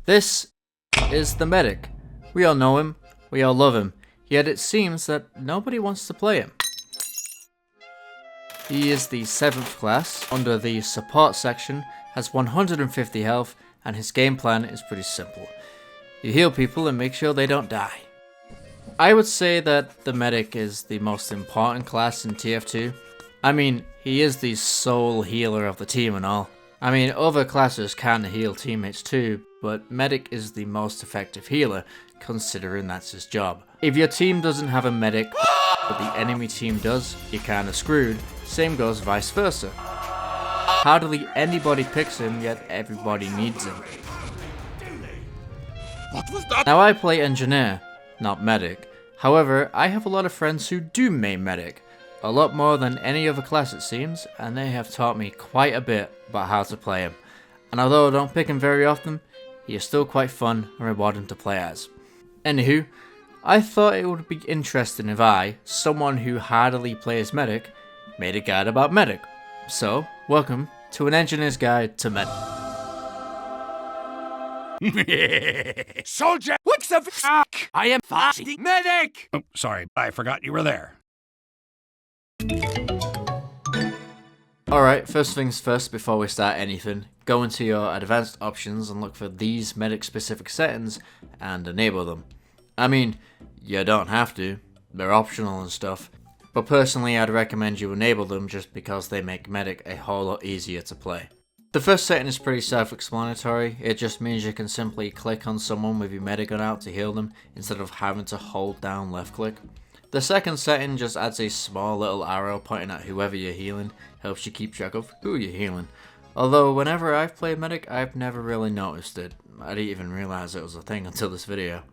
This is the medic. We all know him, we all love him, yet it seems that nobody wants to play him. He is the 7th class, under the support section, has 150 health, and his game plan is pretty simple. You heal people and make sure they don't die. I would say that the medic is the most important class in TF2. I mean, he is the sole healer of the team and all. I mean, other classes can heal teammates too, but medic is the most effective healer, considering that's his job. If your team doesn't have a medic, but the enemy team does, you're kinda screwed. Same goes vice versa. Hardly anybody picks him, yet everybody needs him. What was that? Now I play engineer, not medic. However, I have a lot of friends who do main medic. A lot more than any other class it seems, and they have taught me quite a bit about how to play him. And although I don't pick him very often, he is still quite fun and rewarding to play as. Anywho, I thought it would be interesting if I, someone who hardly plays medic, made a guide about medic. So, welcome to an engineer's guide to medic. Soldier! What the fuck? I am fasting medic! Oh, sorry, I forgot you were there. Alright, first things first before we start anything, go into your advanced options and look for these medic specific settings and enable them. I mean, you don't have to, they're optional and stuff, but personally I'd recommend you enable them just because they make medic a whole lot easier to play. The first setting is pretty self-explanatory, it just means you can simply click on someone with your medic gun out to heal them instead of having to hold down left click. The second setting just adds a small little arrow pointing at whoever you're healing, helps you keep track of who you're healing. Although whenever I've played medic, I've never really noticed it. I didn't even realise it was a thing until this video.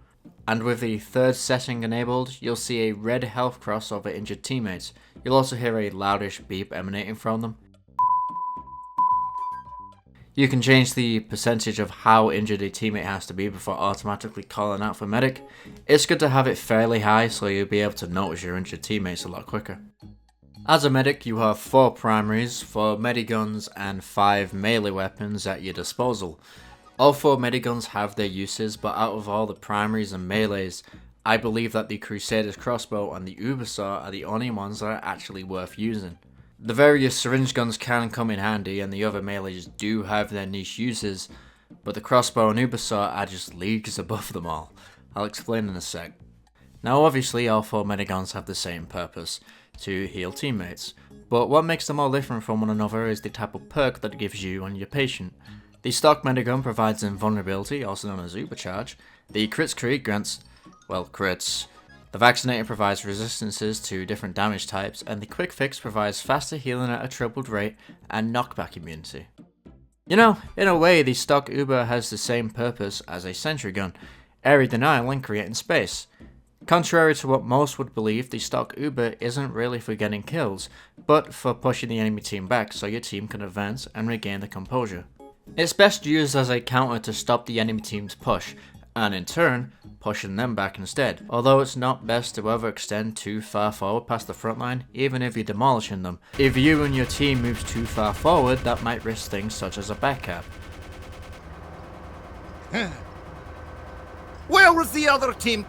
And with the third setting enabled, you'll see a red health cross over injured teammates. You'll also hear a loudish beep emanating from them. You can change the percentage of how injured a teammate has to be before automatically calling out for medic. It's good to have it fairly high so you'll be able to notice your injured teammates a lot quicker. As a medic, you have 4 primaries, 4 mediguns and 5 melee weapons at your disposal. All 4 mediguns have their uses, but out of all the primaries and melees, I believe that the Crusader's crossbow and the Uber saw are the only ones that are actually worth using. The various syringe guns can come in handy and the other melees do have their niche uses, but the crossbow and Uber saw are just leagues above them all. I'll explain in a sec. Now obviously all 4 mediguns have the same purpose, to heal teammates, but what makes them all different from one another is the type of perk that it gives you and your patient. The stock medigun provides invulnerability, also known as Ubercharge. The crits create grants, well, crits. The vaccinator provides resistances to different damage types, and the quick fix provides faster healing at a tripled rate and knockback immunity. You know, in a way the stock Uber has the same purpose as a sentry gun, area denial and creating space. Contrary to what most would believe, the stock Uber isn't really for getting kills, but for pushing the enemy team back so your team can advance and regain their composure. It's best used as a counter to stop the enemy team's push, and in turn, pushing them back instead. Although it's not best to ever extend too far forward past the front line, even if you're demolishing them. If you and your team moves too far forward, that might risk things such as a backcap. Where was the other team?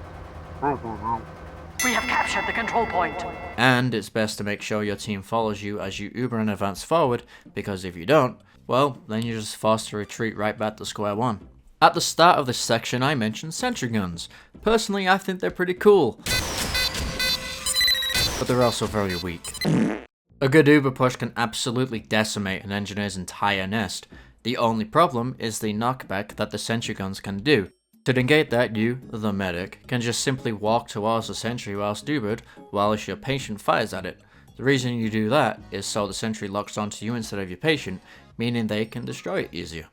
We have captured the control point. And it's best to make sure your team follows you as you Uber and advance forward, because if you don't, well, then you're just forced to retreat right back to square one. At the start of this section I mentioned sentry guns. Personally I think they're pretty cool, but they're also very weak. A good Uber push can absolutely decimate an engineer's entire nest. The only problem is the knockback that the sentry guns can do. To negate that, you, the medic, can just simply walk towards the sentry whilst Ubered, whilst your patient fires at it. The reason you do that is so the sentry locks onto you instead of your patient, meaning they can destroy it easier.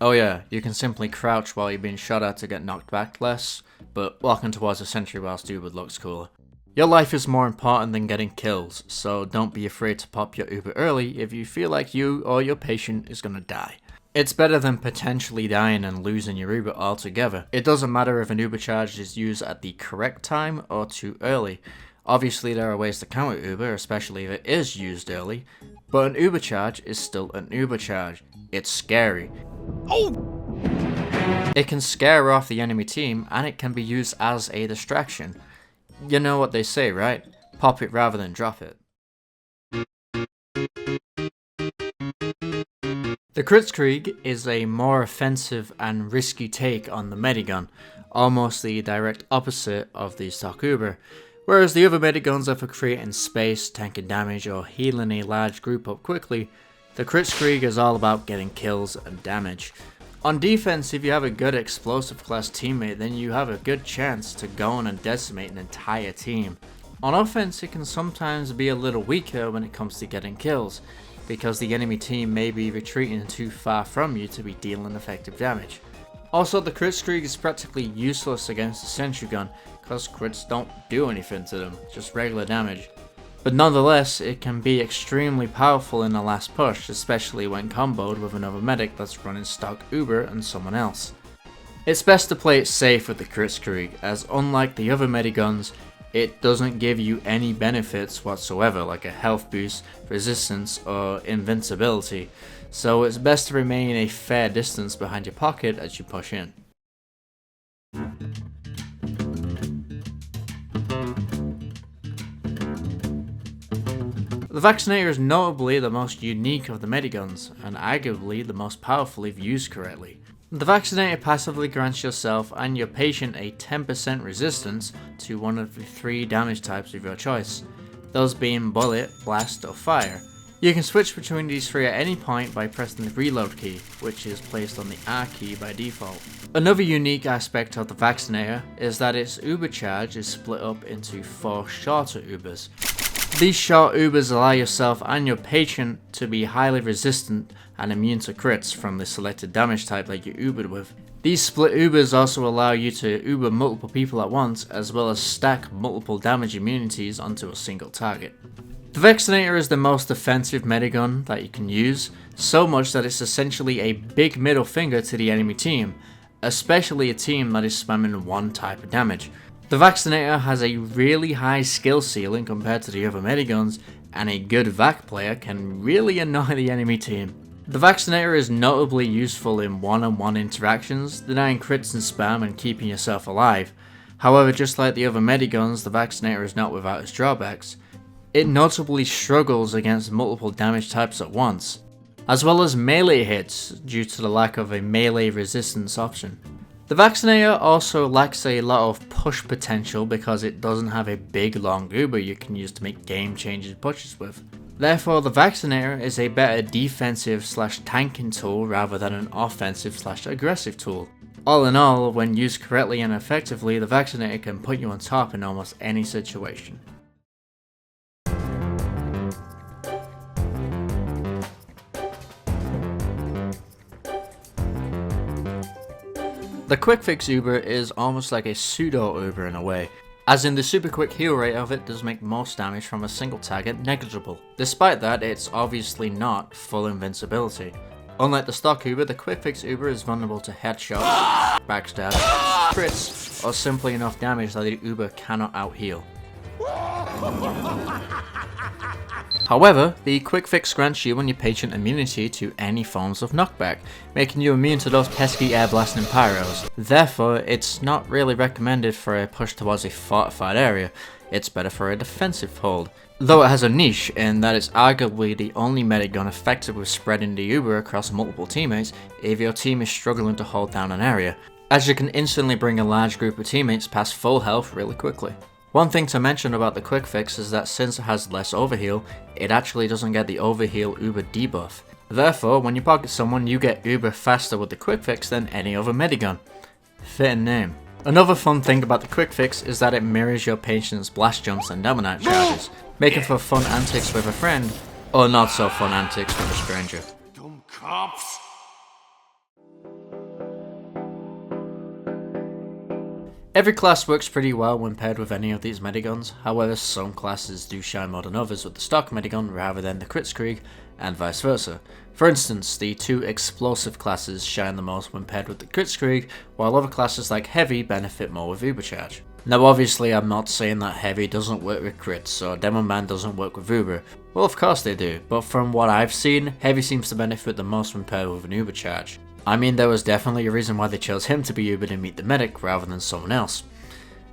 Oh yeah, you can simply crouch while you're being shot at to get knocked back less, but walking towards the sentry whilst Ubered looks cooler. Your life is more important than getting kills, so don't be afraid to pop your Uber early if you feel like you or your patient is gonna die. It's better than potentially dying and losing your Uber altogether. It doesn't matter if an Uber charge is used at the correct time or too early. Obviously there are ways to counter Uber, especially if it is used early, but an Uber charge is still an Uber charge. It's scary. Oh! It can scare off the enemy team, and it can be used as a distraction. You know what they say, right? Pop it rather than drop it. The Kritzkrieg is a more offensive and risky take on the Medigun, almost the direct opposite of the stock Uber. Whereas the other Mediguns are for creating space, tanking damage, or healing a large group up quickly, the Kritzkrieg is all about getting kills and damage. On defense, if you have a good explosive class teammate, then you have a good chance to go on and decimate an entire team. On offense, it can sometimes be a little weaker when it comes to getting kills, because the enemy team may be retreating too far from you to be dealing effective damage. Also, the Kritzkrieg is practically useless against the Sentry Gun, because crits don't do anything to them, just regular damage. But nonetheless, it can be extremely powerful in the last push, especially when comboed with another medic that's running stock Uber and someone else. It's best to play it safe with the Kritzkrieg, as unlike the other Mediguns, it doesn't give you any benefits whatsoever, like a health boost, resistance, or invincibility, so it's best to remain a fair distance behind your pocket as you push in. The Vaccinator is notably the most unique of the Mediguns, and arguably the most powerful if used correctly. The Vaccinator passively grants yourself and your patient a 10% resistance to one of the 3 damage types of your choice, those being bullet, blast, or fire. You can switch between these 3 at any point by pressing the reload key, which is placed on the R key by default. Another unique aspect of the Vaccinator is that its Uber charge is split up into 4 shorter Ubers. These short Ubers allow yourself and your patient to be highly resistant and immune to crits from the selected damage type that you Ubered with. These split Ubers also allow you to Uber multiple people at once, as well as stack multiple damage immunities onto a single target. The Vaccinator is the most offensive Medigun that you can use, so much that it's essentially a big middle finger to the enemy team, especially a team that is spamming one type of damage. The Vaccinator has a really high skill ceiling compared to the other Mediguns, and a good Vac player can really annoy the enemy team. The Vaccinator is notably useful in one-on-one interactions, denying crits and spam and keeping yourself alive. However, just like the other Mediguns, the Vaccinator is not without its drawbacks. It notably struggles against multiple damage types at once, as well as melee hits due to the lack of a melee resistance option. The Vaccinator also lacks a lot of push potential because it doesn't have a big long Uber you can use to make game-changing pushes with. Therefore, the Vaccinator is a better defensive/tanking tool rather than an offensive/aggressive tool. All in all, when used correctly and effectively, the Vaccinator can put you on top in almost any situation. The Quick Fix Uber is almost like a pseudo Uber in a way, as in the super quick heal rate of it does make most damage from a single target negligible. Despite that, it's obviously not full invincibility. Unlike the stock Uber, the Quick Fix Uber is vulnerable to headshots, backstab, crits, or simply enough damage that the Uber cannot out-heal. However, the Quick Fix grants you and your patient immunity to any forms of knockback, making you immune to those pesky air blasting pyros. Therefore, it's not really recommended for a push towards a fortified area, it's better for a defensive hold. Though it has a niche in that it's arguably the only Medigun effective with spreading the Uber across multiple teammates if your team is struggling to hold down an area, as you can instantly bring a large group of teammates past full health really quickly. One thing to mention about the Quick Fix is that since it has less overheal, it actually doesn't get the overheal Uber debuff. Therefore, when you pocket someone, you get Uber faster with the Quick Fix than any other Medigun. Fitting name. Another fun thing about the Quick Fix is that it mirrors your patient's blast jumps and dominate charges, making for fun antics with a friend, or not so fun antics with a stranger. Dumb cops. Every class works pretty well when paired with any of these Mediguns, however some classes do shine more than others with the stock Medigun rather than the Kritzkrieg, and vice versa. For instance, the 2 explosive classes shine the most when paired with the Kritzkrieg, while other classes like Heavy benefit more with Uber charge. Now obviously I'm not saying that Heavy doesn't work with crits or Demo Man doesn't work with Uber. Well, of course they do, but from what I've seen, Heavy seems to benefit the most when paired with an Uber charge. I mean, there was definitely a reason why they chose him to be Uber to meet the medic rather than someone else.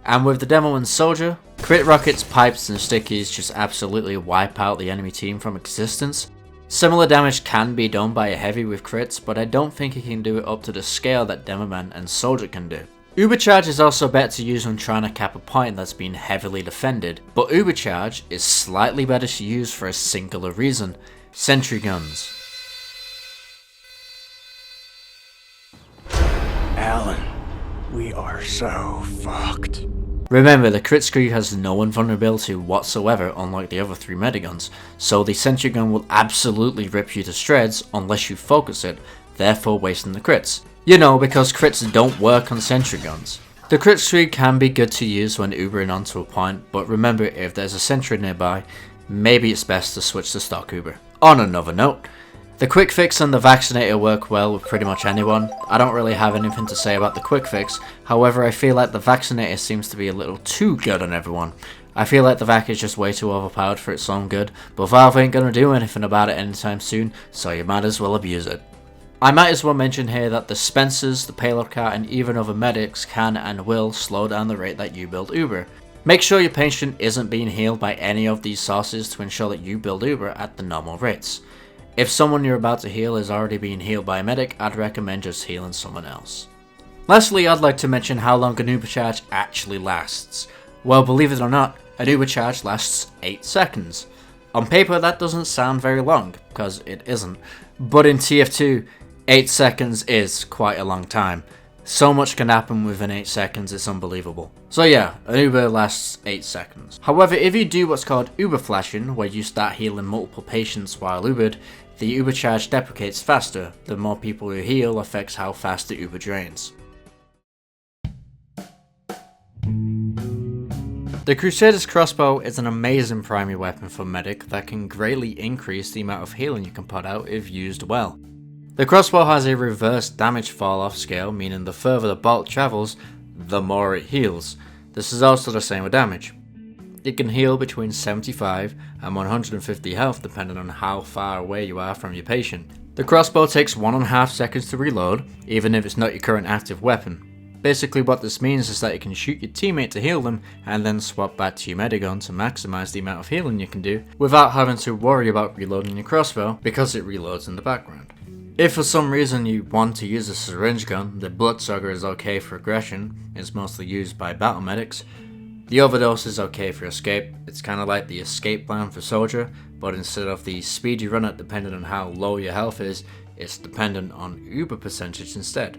And with the demo and soldier, crit rockets, pipes and stickies just absolutely wipe out the enemy team from existence. Similar damage can be done by a heavy with crits, but I don't think he can do it up to the scale that Demoman and Soldier can do. Ubercharge is also better to use when trying to cap a point that's been heavily defended, but Ubercharge is slightly better to use for a singular reason: sentry guns. Alan, we are so fucked. Remember, the crit screw has no invulnerability whatsoever, unlike the other 3 mediguns, so the sentry gun will absolutely rip you to shreds unless you focus it, therefore wasting the crits. You know, because crits don't work on sentry guns. The crit screw can be good to use when Ubering onto a point, but remember, if there's a sentry nearby, maybe it's best to switch to stock Uber. On another note, the quick fix and the vaccinator work well with pretty much anyone. I don't really have anything to say about the quick fix, however I feel like the vaccinator seems to be a little too good on everyone. I feel like the vac is just way too overpowered for its own good, but Valve ain't gonna do anything about it anytime soon, so you might as well abuse it. I might as well mention here that the Spencers, the payload cart and even other medics can and will slow down the rate that you build Uber. Make sure your patient isn't being healed by any of these sources to ensure that you build Uber at the normal rates. If someone you're about to heal is already being healed by a medic, I'd recommend just healing someone else. Lastly, I'd like to mention how long an Uber charge actually lasts. Well, believe it or not, an Uber charge lasts 8 seconds. On paper that doesn't sound very long, because it isn't, but in TF2, 8 seconds is quite a long time. So much can happen within 8 seconds, it's unbelievable. So yeah, an Uber lasts 8 seconds. However, if you do what's called Uber flashing, where you start healing multiple patients while Ubered, the Uber charge deprecates faster. The more people you heal affects how fast the Uber drains. The Crusader's crossbow is an amazing primary weapon for medic that can greatly increase the amount of healing you can put out if used well. The crossbow has a reverse damage fall off scale, meaning the further the bolt travels, the more it heals. This is also the same with damage. It can heal between 75 and 150 health depending on how far away you are from your patient. The crossbow takes 1.5 seconds to reload, even if it's not your current active weapon. Basically what this means is that you can shoot your teammate to heal them and then swap back to your medigun to maximise the amount of healing you can do without having to worry about reloading your crossbow because it reloads in the background. If for some reason you want to use a syringe gun, the Bloodsucker is okay for aggression, it's mostly used by battle medics. The Overdose is okay for escape, it's kinda like the escape plan for Soldier, but instead of the speed you run at depending on how low your health is, it's dependent on Uber percentage instead.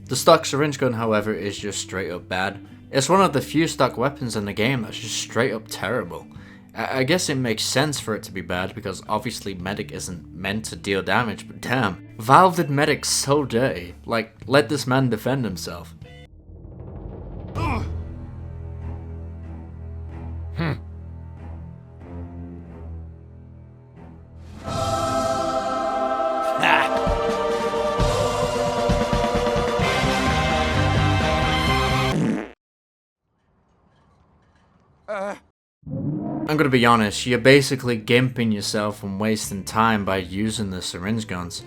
The stock syringe gun, however, is just straight up bad. It's one of the few stock weapons in the game that's just straight up terrible. I guess it makes sense for it to be bad because obviously Medic isn't meant to deal damage, but damn, Valve did Medic so dirty. Like, let this man defend himself. I'm gonna be honest, you're basically gimping yourself and wasting time by using the syringe guns.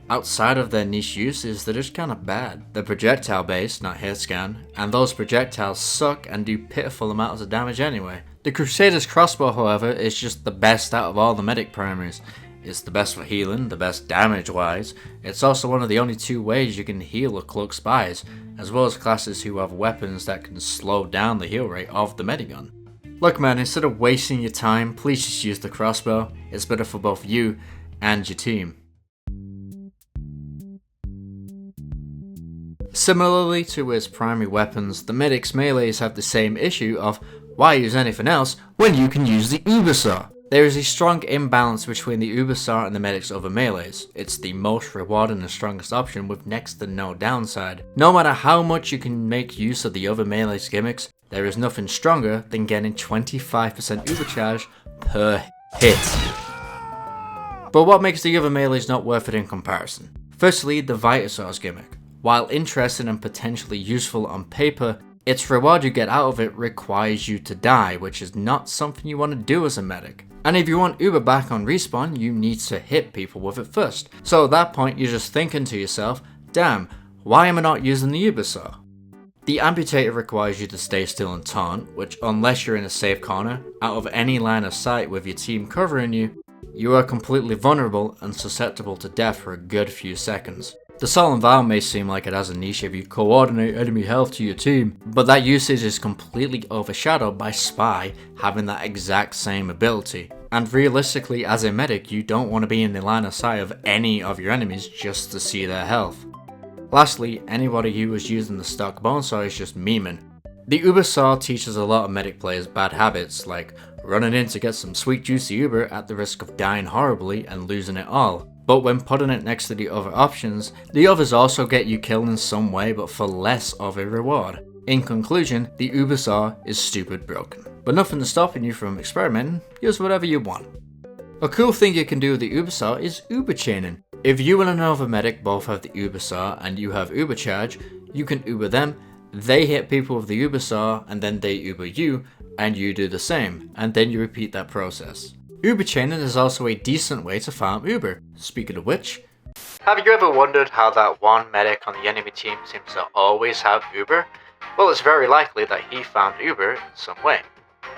Outside of their niche uses, they're just kinda bad. They're projectile based, not hit scan, and those projectiles suck and do pitiful amounts of damage anyway. The Crusader's crossbow, however, is just the best out of all the medic primaries. It's the best for healing, the best damage wise. It's also one of the only 2 ways you can heal or cloak spies, as well as classes who have weapons that can slow down the heal rate of the medigun. Look man, instead of wasting your time, please just use the crossbow. It's better for both you and your team. Similarly to its primary weapons, the medic's melees have the same issue of why use anything else when you can use the Ubersaw. There is a strong imbalance between the Ubersaw and the medic's other melees. It's the most rewarding and strongest option with next to no downside. No matter how much you can make use of the other melee's gimmicks, there is nothing stronger than getting 25% Ubercharge per hit. But what makes the other melees not worth it in comparison? Firstly, the Vitasaw's gimmick. While interesting and potentially useful on paper, Its reward you get out of it requires you to die, which is not something you want to do as a medic. And if you want Uber back on respawn, you need to hit people with it first. So at that point you're just thinking to yourself, damn, why am I not using the Uber saw? The Amputator requires you to stay still and taunt, which unless you're in a safe corner, out of any line of sight with your team covering you, you are completely vulnerable and susceptible to death for a good few seconds. The Solemn Vow may seem like it has a niche if you coordinate enemy health to your team, but that usage is completely overshadowed by Spy having that exact same ability. And realistically, as a medic, you don't want to be in the line of sight of any of your enemies just to see their health. Lastly, anybody who was using the stock bone saw is just memeing. The Uber saw teaches a lot of medic players bad habits, like running in to get some sweet juicy Uber at the risk of dying horribly and losing it all. But when putting it next to the other options, the others also get you killed in some way but for less of a reward. In conclusion, the Uber saw is stupid broken, but nothing is stopping you from experimenting. Use whatever you want. A cool thing you can do with the Uber saw is Uber chaining. If you and another medic both have the Uber saw and you have Uber charge, you can Uber them, they hit people with the Uber saw and then they Uber you, and you do the same, and then you repeat that process. Uber chaining is also a decent way to farm Uber. Speaking of which, have you ever wondered how that one medic on the enemy team seems to always have Uber? Well, it's very likely that he found Uber in some way.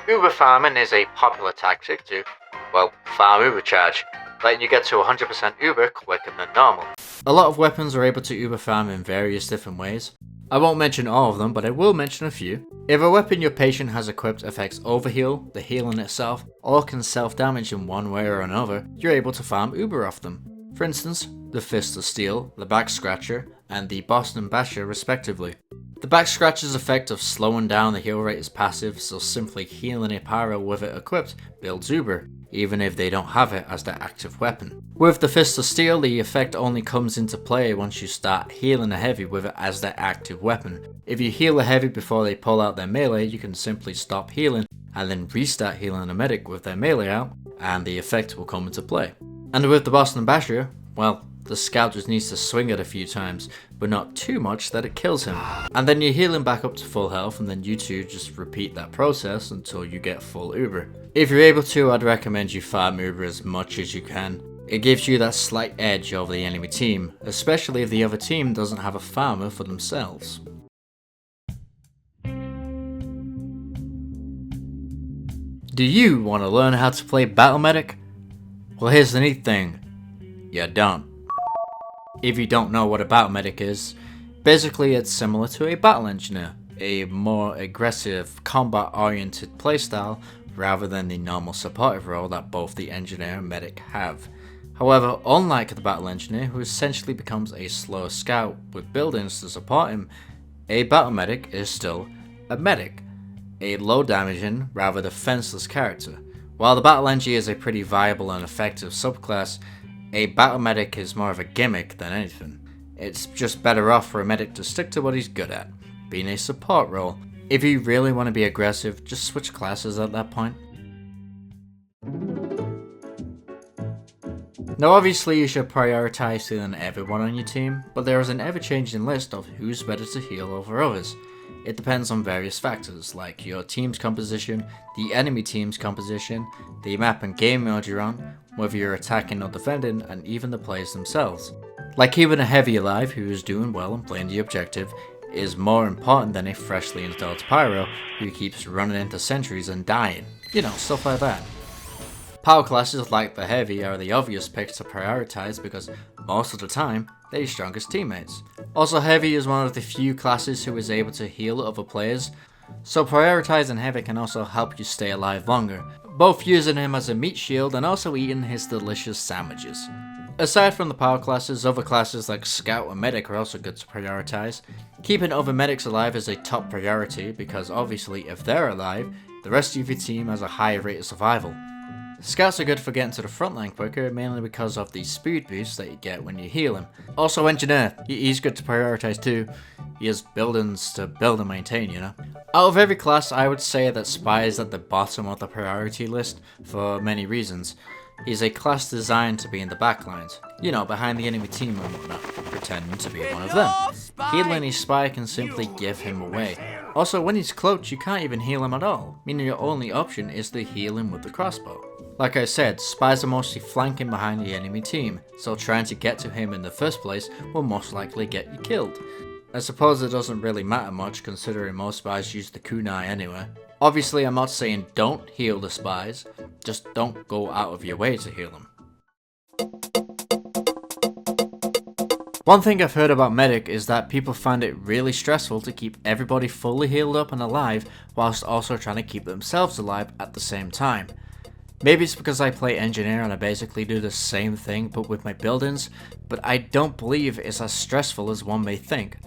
Uber farming is a popular tactic to, well, farm Uber charge, letting you get to 100% Uber quicker than normal. A lot of weapons are able to Uber farm in various different ways. I won't mention all of them, but I will mention a few. If a weapon your patient has equipped affects overheal, the healing itself, or can self-damage in one way or another, you're able to farm Uber off them. For instance, the Fist of Steel, the Back Scratcher, and the Boston Basher respectively. The Back Scratcher's effect of slowing down the heal rate is passive, so simply healing a pyro with it equipped builds Uber, even if they don't have it as their active weapon. With the Fist of Steel, the effect only comes into play once you start healing a heavy with it as their active weapon. If you heal a heavy before they pull out their melee, you can simply stop healing and then restart healing a medic with their melee out, and the effect will come into play. And with the Boston Basher, well, the scout just needs to swing it a few times, but not too much that it kills him. And then you heal him back up to full health, and then you two just repeat that process until you get full Uber. If you're able to, I'd recommend you farm Uber as much as you can. It gives you that slight edge over the enemy team, especially if the other team doesn't have a farmer for themselves. Do you want to learn how to play Battle Medic? Well, here's the neat thing. You don't. If you don't know what a Battle Medic is, basically it's similar to a Battle Engineer, a more aggressive, combat-oriented playstyle rather than the normal supportive role that both the Engineer and Medic have. However, unlike the Battle Engineer, who essentially becomes a slow scout with buildings to support him, a Battle Medic is still a Medic, a low damaging, rather defenseless character. While the Battle Engineer is a pretty viable and effective subclass, a Battle Medic is more of a gimmick than anything. It's just better off for a medic to stick to what he's good at, being a support role. If you really want to be aggressive, just switch classes at that point. Now obviously you should prioritize healing everyone on your team, but there is an ever-changing list of who's better to heal over others. It depends on various factors like your team's composition, the enemy team's composition, the map and game mode you're on, whether you're attacking or defending, and even the players themselves. Like keeping a heavy alive who is doing well and playing the objective is more important than a freshly installed pyro who keeps running into sentries and dying. You know, stuff like that. Power classes like the heavy are the obvious picks to prioritize because most of the time they're your strongest teammates. Also, heavy is one of the few classes who is able to heal other players, so prioritizing heavy can also help you stay alive longer, both using him as a meat shield and also eating his delicious sandwiches. Aside from the power classes, other classes like Scout and Medic are also good to prioritize. Keeping other medics alive is a top priority because obviously if they're alive, the rest of your team has a higher rate of survival. Scouts are good for getting to the front line quicker, mainly because of the speed boost that you get when you heal him. Also Engineer, he's good to prioritize too. He has buildings to build and maintain, you know. Out of every class, I would say that Spy is at the bottom of the priority list for many reasons. He's a class designed to be in the backlines, you know, behind the enemy team and whatnot, pretending to be one of them. Healing his spy can simply give him away. Also, when he's cloaked, you can't even heal him at all, meaning your only option is to heal him with the crossbow. Like I said, spies are mostly flanking behind the enemy team, so trying to get to him in the first place will most likely get you killed. I suppose it doesn't really matter much considering most spies use the kunai anyway. Obviously, I'm not saying don't heal the spies, just don't go out of your way to heal them. One thing I've heard about Medic is that people find it really stressful to keep everybody fully healed up and alive whilst also trying to keep themselves alive at the same time. Maybe it's because I play Engineer and I basically do the same thing but with my buildings, but I don't believe it's as stressful as one may think.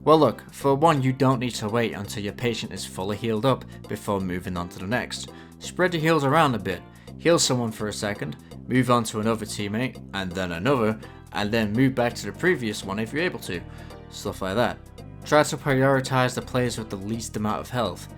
Well look, for one, you don't need to wait until your patient is fully healed up before moving on to the next. Spread your heals around a bit, heal someone for a second, move on to another teammate, and then another, and then move back to the previous one if you're able to. Stuff like that. Try to prioritize the players with the least amount of health.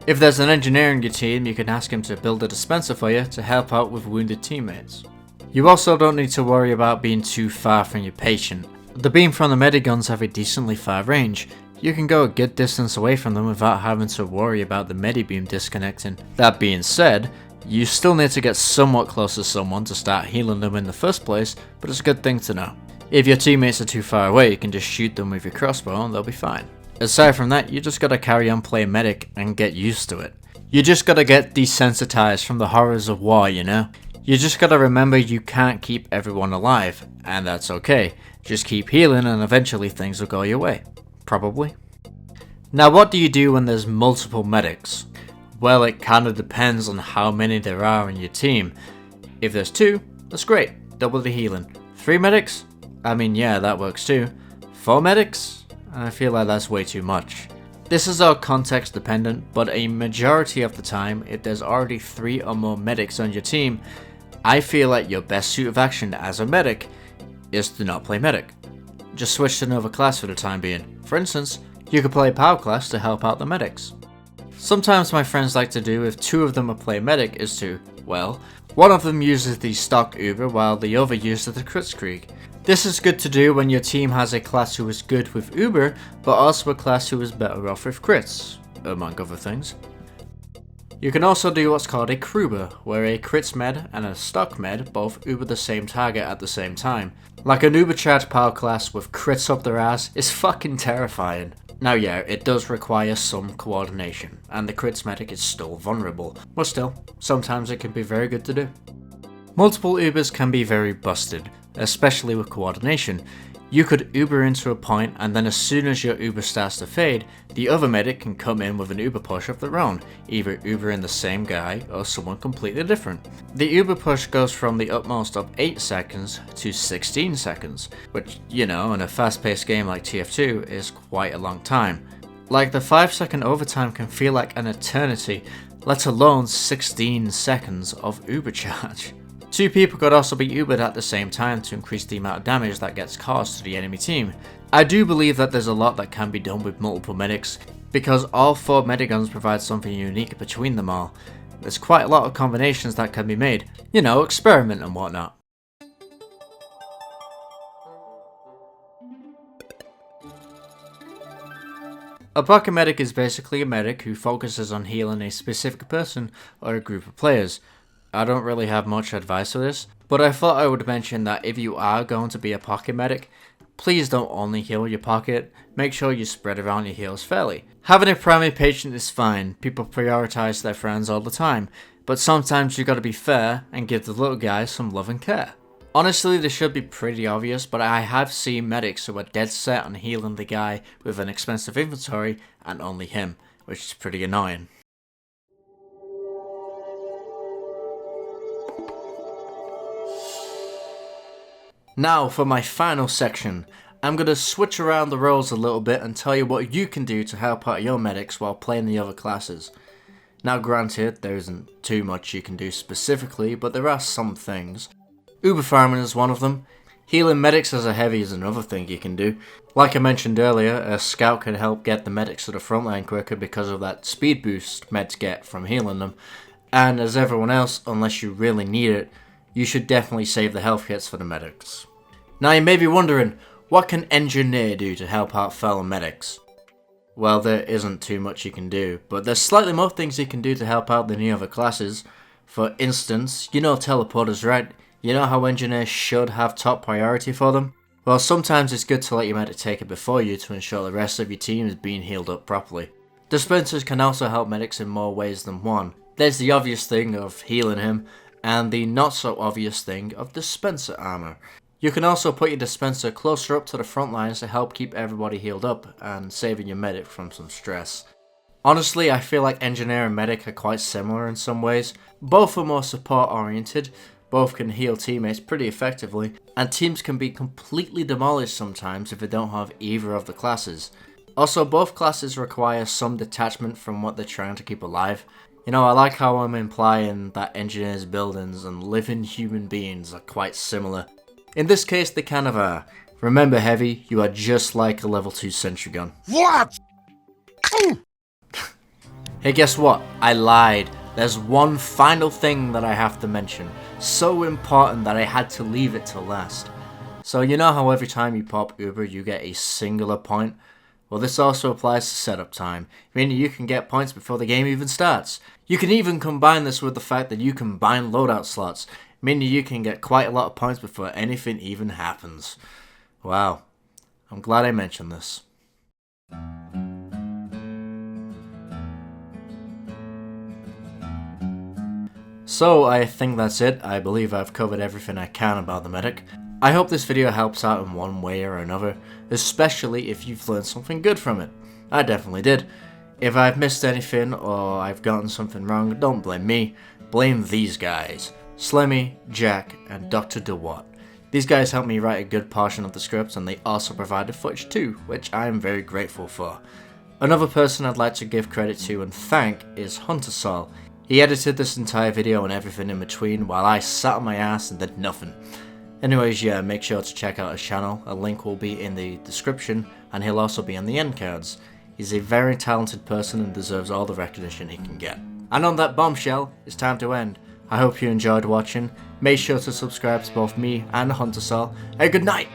If there's an engineer in your team, you can ask him to build a dispenser for you to help out with wounded teammates. You also don't need to worry about being too far from your patient. The beam from the mediguns have a decently far range. You can go a good distance away from them without having to worry about the medibeam disconnecting. That being said, you still need to get somewhat close to someone to start healing them in the first place, but it's a good thing to know. If your teammates are too far away, you can just shoot them with your crossbow and they'll be fine. Aside from that, you just gotta carry on playing medic and get used to it. You just gotta get desensitized from the horrors of war, you know? You just gotta remember you can't keep everyone alive, and that's okay. Just keep healing and eventually things will go your way. Probably. Now what do you do when there's multiple medics? Well, it kinda depends on how many there are in your team. If there's 2, that's great, double the healing. 3 medics? I mean, yeah, that works too. 4 medics? I feel like that's way too much. This is all context dependent, but a majority of the time, if there's already 3 or more medics on your team, I feel like your best suit of action as a medic is to not play medic. Just switch to another class for the time being. For instance, you could play power class to help out the medics. Sometimes my friends like to do if 2 of them are play medic is to, well, one of them uses the stock Uber while the other uses the Kritzkrieg. This is good to do when your team has a class who is good with Uber, but also a class who is better off with crits, among other things. You can also do what's called a Kruber, where a crits med and a stock med both Uber the same target at the same time. Like an Uber charged power class with crits up their ass is fucking terrifying. Now yeah, it does require some coordination, and the crits medic is still vulnerable, but still, sometimes it can be very good to do. Multiple Ubers can be very busted, especially with coordination. You could Uber into a point and then as soon as your Uber starts to fade, the other medic can come in with an Uber push of their own, either Ubering the same guy or someone completely different. The Uber push goes from the utmost of 8 seconds to 16 seconds, which, you know, in a fast-paced game like TF2 is quite a long time. Like the 5-second overtime can feel like an eternity, let alone 16 seconds of Uber charge. 2 people could also be Ubered at the same time to increase the amount of damage that gets caused to the enemy team. I do believe that there's a lot that can be done with multiple medics, because all 4 mediguns provide something unique between them all. There's quite a lot of combinations that can be made, you know, experiment and whatnot. A pocket medic is basically a medic who focuses on healing a specific person or a group of players. I don't really have much advice for this, but I thought I would mention that if you are going to be a pocket medic, please don't only heal your pocket, make sure you spread around your heals fairly. Having a primary patient is fine, people prioritize their friends all the time, but sometimes you gotta be fair and give the little guys some love and care. Honestly, this should be pretty obvious, but I have seen medics who are dead set on healing the guy with an expensive inventory and only him, which is pretty annoying. Now for my final section, I'm going to switch around the roles a little bit and tell you what you can do to help out your medics while playing the other classes. Now granted, there isn't too much you can do specifically, but there are some things. Uber farming is one of them. Healing medics as a heavy is another thing you can do. Like I mentioned earlier, a scout can help get the medics to the front line quicker because of that speed boost meds get from healing them. And as everyone else, unless you really need it, you should definitely save the health kits for the medics. Now you may be wondering, What can Engineer do to help out fellow medics? Well, there isn't too much he can do, but there's slightly more things he can do to help out than the other classes. For instance, you know teleporters, right? You know how Engineers should have top priority for them? Well, sometimes it's good to let your medic take it before you to ensure the rest of your team is being healed up properly. Dispensers can also help medics in more ways than one. There's the obvious thing of healing him, and the not so obvious thing of dispenser armor. You can also put your dispenser closer up to the front lines to help keep everybody healed up and saving your medic from some stress. Honestly, I feel like Engineer and Medic are quite similar in some ways. Both are more support oriented, both can heal teammates pretty effectively, and teams can be completely demolished sometimes if they don't have either of the classes. Also, both classes require some detachment from what they're trying to keep alive. You know, I like how I'm implying that Engineers' buildings and living human beings are quite similar. In this case, they kind of are. Remember, Heavy, you are just like a level 2 sentry gun. What? Hey, guess what? I lied. There's one final thing that I have to mention. So important that I had to leave it till last. So you know how every time you pop Uber you get a singular point? Well, this also applies to setup time, meaning you can get points before the game even starts. You can even combine this with the fact that you can bind loadout slots, meaning you can get quite a lot of points before anything even happens. Wow, I'm glad I mentioned this. So I think that's it. I believe I've covered everything I can about the medic. I hope this video helps out in one way or another, especially if you've learned something good from it. I definitely did. If I've missed anything or I've gotten something wrong, don't blame me. Blame these guys. Slemmy, Jack, and Dr. DeWatt. These guys helped me write a good portion of the script, and they also provided footage too, which I am very grateful for. Another person I'd like to give credit to and thank is Hunter Saul. He edited this entire video and everything in between while I sat on my ass and did nothing. Anyways, yeah, make sure to check out his channel. A link will be in the description, and he'll also be on the end cards. He's a very talented person and deserves all the recognition he can get. And on that bombshell, it's time to end. I hope you enjoyed watching. Make sure to subscribe to both me and Hunter Saul. Hey, good night!